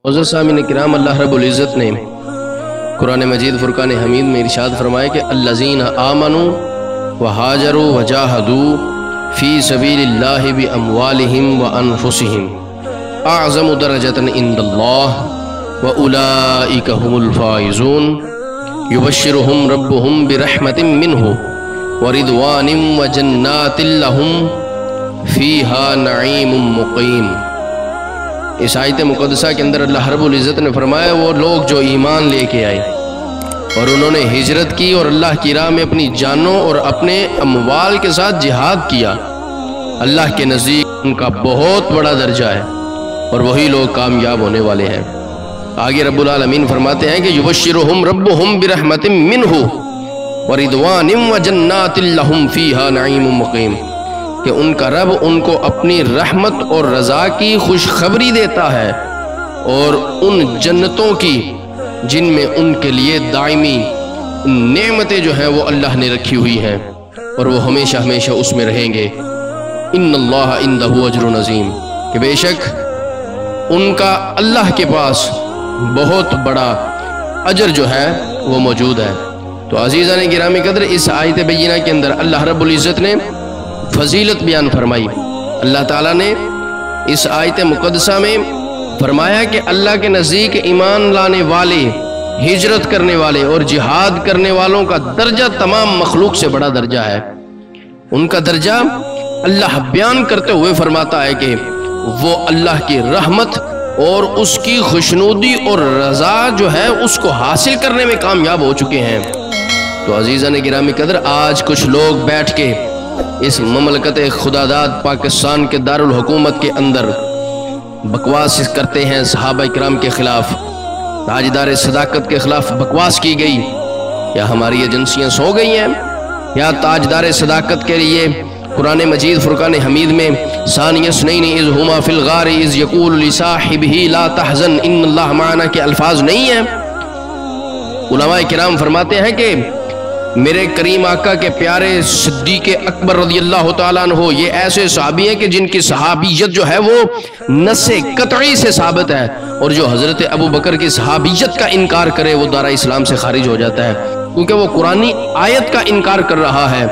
معزز سامعین کرام، اللہ رب العزت نے قرآن مجید فرقان حمید میں ارشاد فرمایا کہ الذین آمنوا وہاجروا وجاہدوا فی سبیل اللہ باموالہم وانفسہم اعظم درجۃ عند اللہ واولئک هم الفائزون یبشرہم ربہم برحمت منہ ورضوان وجنات لہم فیہا نعیم مقیم۔ اس آیت مقدسہ کے اندر اللہ رب العزت نے فرمایا وہ لوگ جو ایمان لے کے آئے اور انہوں نے ہجرت کی اور اللہ کی راہ میں اپنی جانوں اور اپنے اموال کے ساتھ جہاد کیا، اللہ کے نزدیک ان کا بہت بڑا درجہ ہے اور وہی لوگ کامیاب ہونے والے ہیں۔ آگے رب العالمین فرماتے ہیں کہ یبشرہم ربہم برحمت منہ ورضوان وجنات لہم فیہا نعیم مقیم، کہ ان کا رب ان کو اپنی رحمت اور رضا کی خوشخبری دیتا ہے اور ان جنتوں کی جن میں ان کے لیے دائمی نعمتیں جو ہیں وہ اللہ نے رکھی ہوئی ہیں اور وہ ہمیشہ ہمیشہ اس میں رہیں گے۔ ان اللہ عندہ اجر عظیم، کہ بے شک ان کا اللہ کے پاس بہت بڑا اجر جو ہے وہ موجود ہے۔ تو عزیزان گرامی قدر، اس آیت بینہ کے اندر اللہ رب العزت نے فضیلت بیان فرمائی۔ اللہ تعالیٰ نے اس آیت مقدسہ میں فرمایا کہ اللہ کے نزدیک ایمان لانے والے، ہجرت کرنے والے اور جہاد کرنے والوں کا درجہ تمام مخلوق سے بڑا درجہ ہے۔ ان کا درجہ اللہ بیان کرتے ہوئے فرماتا ہے کہ وہ اللہ کی رحمت اور اس کی خوشنودی اور رضا جو ہے اس کو حاصل کرنے میں کامیاب ہو چکے ہیں۔ تو عزیزان گرامی قدر، آج کچھ لوگ بیٹھ کے اس مملکت خداداد پاکستان کے دارالحکومت کے اندر بکواس کرتے ہیں، صحابہ کرام کے خلاف، تاجدار صداقت کے خلاف بکواس کی گئی، یا ہماری ایجنسیاں سو گئی ہیں، یا تاجدار صداقت کے لیے قرآن مجید فرقان حمید میں ثانی اثنین اذ ہما فی الغار اذ یقول لصاحبہ لا تحزن ان اللہ معنا کے الفاظ نہیں ہیں۔ علماء کرام فرماتے ہیں کہ میرے کریم آقا کے پیارے صدیق اکبر رضی اللہ تعالیٰ عنہ یہ ایسے صحابی ہیں کہ جن کی صحابیت جو ہے وہ نص قطعی سے ثابت ہے، اور جو حضرت ابو بکر کی صحابیت کا انکار کرے وہ دارہ اسلام سے خارج ہو جاتا ہے، کیونکہ وہ قرآنی آیت کا انکار کر رہا ہے۔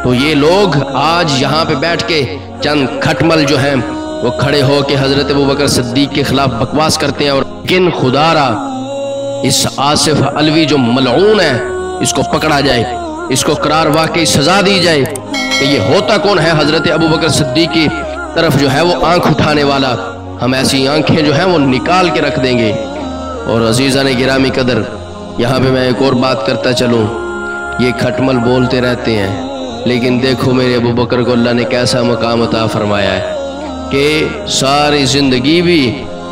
تو یہ لوگ آج یہاں پہ بیٹھ کے چند کھٹمل جو ہیں وہ کھڑے ہو کے حضرت ابو بکر صدیق کے خلاف بکواس کرتے ہیں، اور لیکن خدا را اس آصف علوی جو ملعون ہے اس کو پکڑا جائے، اس کو قرار واقعی سزا دی جائے کہ یہ ہوتا کون ہے حضرت ابو بکر صدیق کی طرف جو ہے وہ آنکھ اٹھانے والا۔ ہم ایسی آنکھیں جو ہیں وہ نکال کے رکھ دیں گے۔ اور عزیزان گرامی قدر، یہاں پہ میں ایک اور بات کرتا چلوں، یہ کھٹمل بولتے رہتے ہیں لیکن دیکھو میرے ابو بکر کو اللہ نے کیسا مقام عطا فرمایا ہے کہ ساری زندگی بھی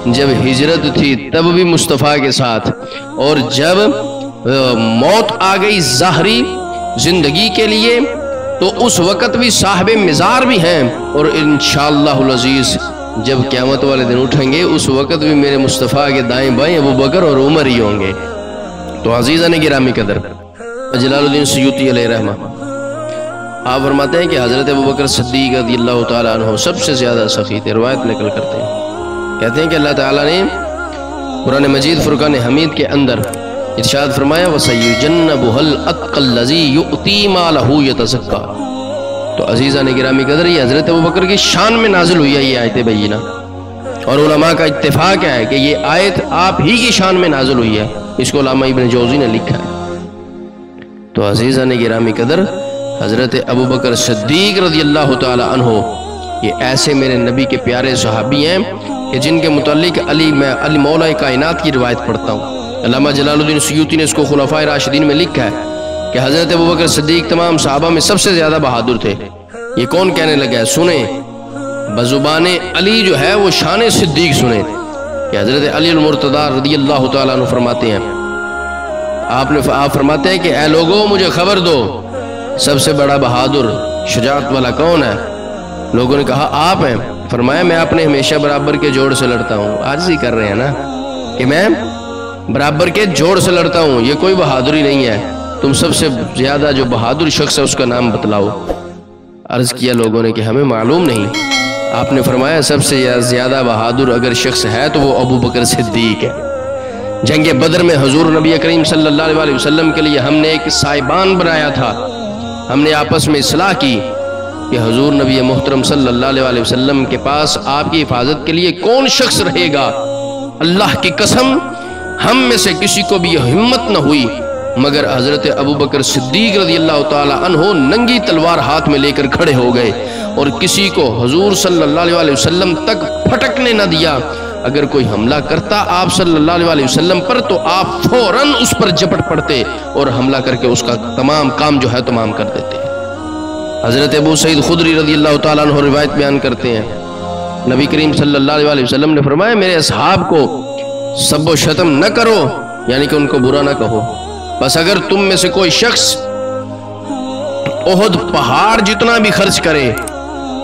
جب ہجرت تھی تب بھی مصطفیٰ کے ساتھ، اور جب موت آ گئی ظاہری زندگی کے لیے تو اس وقت بھی صاحب مزار بھی ہیں، اور انشاءاللہ العزیز جب قیامت والے دن اٹھیں گے اس وقت بھی میرے مصطفیٰ کے دائیں بائیں ابو بکر اور عمر ہی ہوں گے۔ تو عزیزان گرامی قدر، جلال الدین سیوطی علیہ رحمہ آپ فرماتے ہیں کہ حضرت ابو بکر صدیق رضی اللہ تعالیٰ عنہ سب سے زیادہ سخی تھے۔ روایت نقل کرتے ہیں، کہتے ہیں کہ اللہ تعالیٰ نے قرآن مجید فرقان حمید کے اندر ارشاد فرمایا وَسَيُجَنَّبُهَا الْأَتْقَى الَّذِي يُؤْتِي مَالَهُ يَتَزَكَّىٰ۔ تو عزیزان گرامی قدر، یہ حضرت ابو بکر کی شان میں نازل ہوئی ہے یہ آیت بینہ، اور علماء کا اتفاق ہے کہ یہ آیت آپ ہی کی شان میں نازل ہوئی ہے، اس کو علامہ ابن جوزی نے لکھا ہے۔ تو عزیزان گرامی قدر، حضرت ابو بکر صدیق رضی اللہ تعالی عنہ یہ ایسے میرے نبی کے پیارے صحابی ہیں کہ جن کے متعلق میں علی مولا کائنات کی روایت پڑھتا ہوں۔ علامہ جلال الدین سیوطی نے اس کو خلفائے راشدین میں لکھا ہے کہ حضرت ابو بکر صدیق تمام صحابہ میں سب سے زیادہ بہادر تھے۔ یہ کون کہنے لگا ہے؟ سنیں بزبان علی جو ہے وہ شان صدیق سنیں کہ حضرت علی المرتضی رضی اللہ تعالیٰ عنہ فرماتے ہیں، آپ فرماتے ہیں کہ اے لوگوں مجھے خبر دو سب سے بڑا بہادر شجاعت والا کون ہے؟ لوگوں نے کہا آپ ہیں۔ فرمایا میں اپنے ہمیشہ برابر کے جوڑ سے لڑتا ہوں۔ آج ہی کر رہے ہیں نا کہ میں برابر کے جوڑ سے لڑتا ہوں، یہ کوئی بہادری نہیں ہے، تم سب سے زیادہ جو بہادر شخص ہے اس کا نام بتلاؤ۔ عرض کیا لوگوں نے کہ ہمیں معلوم نہیں۔ آپ نے فرمایا سب سے زیادہ بہادر اگر شخص ہے تو وہ ابو بکر صدیق ہے۔ جنگ بدر میں حضور نبی کریم صلی اللہ علیہ وسلم کے لیے ہم نے ایک سائبان بنایا تھا۔ ہم نے آپس میں اصلاح کی کہ حضور نبی محترم صلی اللہ علیہ وسلم کے پاس آپ کی حفاظت کے لیے کون شخص رہے گا۔ اللہ کی قسم ہم میں سے کسی کو بھی یہ ہمت نہ ہوئی مگر حضرت ابو بکر صدیق رضی اللہ تعالی عنہ ننگی تلوار ہاتھ میں لے کر کھڑے ہو گئے اور کسی کو حضور صلی اللہ علیہ وسلم تک پھٹکنے نہ دیا۔ اگر کوئی حملہ کرتا آپ صلی اللہ علیہ وسلم پر تو آپ فوراً اس پر جپٹ پڑتے اور حملہ کر کے اس کا تمام کام جو ہے تمام کر دیتے۔ حضرت ابو سعید خدری رضی اللہ تعالیٰ عنہ روایت بیان کرتے ہیں، نبی کریم صلی اللہ علیہ وسلم نے فرمایا میرے اصحاب کو سب و شتم نہ کرو، یعنی کہ ان کو برا نہ کہو، بس اگر تم میں سے کوئی شخص احد پہاڑ جتنا بھی خرچ کرے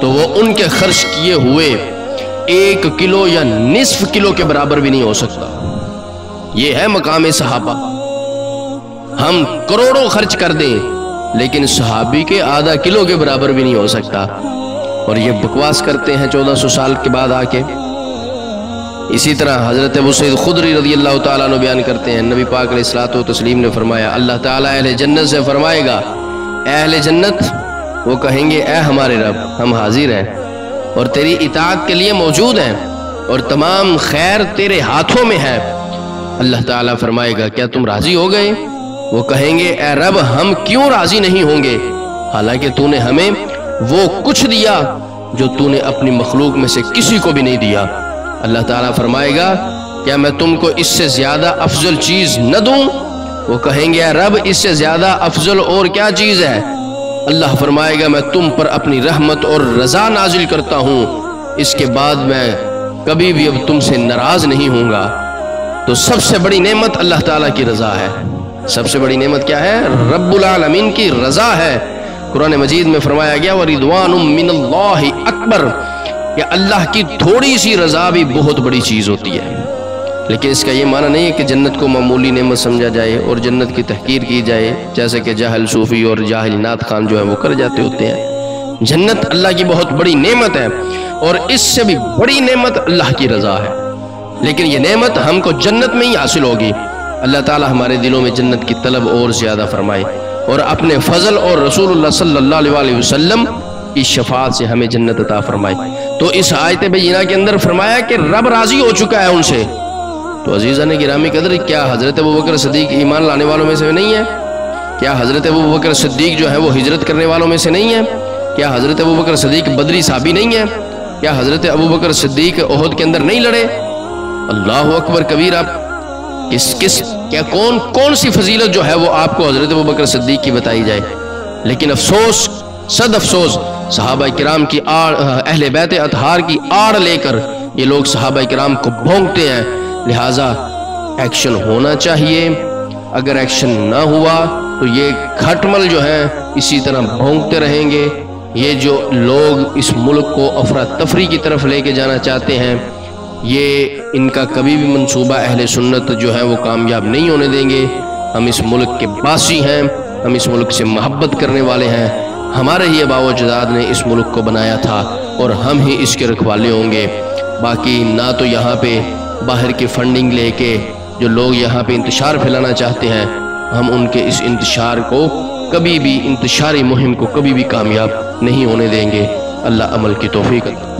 تو وہ ان کے خرچ کیے ہوئے 1 کلو یا نصف کلو کے برابر بھی نہیں ہو سکتا۔ یہ ہے مقام صحابہ۔ ہم کروڑوں خرچ کر دیں لیکن صحابی کے آدھا کلو کے برابر بھی نہیں ہو سکتا، اور یہ بکواس کرتے ہیں 1400 سال کے بعد آ کے۔ اسی طرح حضرت ابو سعید خدری رضی اللہ تعالیٰ عنہ بیان کرتے ہیں، نبی پاک علیہ الصلوۃ والتسلیم نے فرمایا اللہ تعالیٰ اہل جنت سے فرمائے گا، اے اہل جنت، وہ کہیں گے اے ہمارے رب ہم حاضر ہیں اور تیری اطاعت کے لیے موجود ہیں اور تمام خیر تیرے ہاتھوں میں ہے۔ اللہ تعالیٰ فرمائے گا کیا تم راضی ہو گئے؟ وہ کہیں گے اے رب ہم کیوں راضی نہیں ہوں گے، حالانکہ تو نے ہمیں وہ کچھ دیا جو تو نے اپنی مخلوق میں سے کسی کو بھی نہیں دیا۔ اللہ تعالیٰ فرمائے گا کیا میں تم کو اس سے زیادہ افضل چیز نہ دوں؟ وہ کہیں گے اے رب اس سے زیادہ افضل اور کیا چیز ہے؟ اللہ فرمائے گا میں تم پر اپنی رحمت اور رضا نازل کرتا ہوں، اس کے بعد میں کبھی بھی اب تم سے ناراض نہیں ہوں گا۔ تو سب سے بڑی نعمت اللہ تعالیٰ کی رضا ہے۔ سب سے بڑی نعمت کیا ہے؟ رب العالمین کی رضا ہے۔ قرآن مجید میں فرمایا گیا وَرِضْوَانٌ مِّنَ اللَّهِ اکبر، کہ اللہ کی تھوڑی سی رضا بھی بہت بڑی چیز ہوتی ہے۔ لیکن اس کا یہ معنی نہیں ہے کہ جنت کو معمولی نعمت سمجھا جائے اور جنت کی تحقیر کی جائے، جیسے کہ جاہل صوفی اور جاہل نعت خان جو ہے وہ کر جاتے ہوتے ہیں۔ جنت اللہ کی بہت بڑی نعمت ہے اور اس سے بھی بڑی نعمت اللہ کی رضا ہے، لیکن یہ نعمت ہم کو جنت میں ہی حاصل ہوگی۔ اللہ تعالی ہمارے دلوں میں جنت کی طلب اور زیادہ فرمائے اور اپنے فضل اور رسول اللہ صلی اللہ علیہ وسلم کی شفاعت سے ہمیں جنت عطا فرمائے۔ تو اس آیت بینہ کے اندر فرمایا کہ رب راضی ہو چکا ہے ان سے۔ تو عزیزان گرامی قدر، کیا حضرت ابوبکر صدیق ایمان لانے والوں میں سے نہیں ہے؟ کیا حضرت ابوبکر صدیق جو ہے وہ ہجرت کرنے والوں میں سے نہیں ہے؟ کیا حضرت ابوبکر صدیق بدری صحابی نہیں ہے؟ کیا حضرت ابوبکر صدیق احد کے اندر نہیں لڑے؟ اللہ اکبر کبیرہ۔ کیا کون سی فضیلت جو ہے وہ آپ کو حضرت ابوبکر صدیق کی بتائی جائے؟ لیکن افسوس، صد افسوس، صحابہ کرام کی اہل بیت اطہار کی آڑ لے کر یہ لوگ صحابہ کرام کو بھونکتے ہیں۔ لہٰذا ایکشن ہونا چاہیے، اگر ایکشن نہ ہوا تو یہ کھٹمل جو ہے اسی طرح بھونکتے رہیں گے۔ یہ جو لوگ اس ملک کو افراتفری کی طرف لے کے جانا چاہتے ہیں، یہ ان کا کبھی بھی منصوبہ اہل سنت جو ہے وہ کامیاب نہیں ہونے دیں گے۔ ہم اس ملک کے باسی ہیں، ہم اس ملک سے محبت کرنے والے ہیں، ہمارے ہی آباء و اجداد نے اس ملک کو بنایا تھا اور ہم ہی اس کے رکھوالے ہوں گے۔ باقی نہ تو یہاں پہ باہر کی فنڈنگ لے کے جو لوگ یہاں پہ انتشار پھیلانا چاہتے ہیں، ہم ان کے اس انتشار کو کبھی بھی، انتشاری مہم کو کبھی بھی کامیاب نہیں ہونے دیں گے۔ اللہ عمل کی توفیق عطا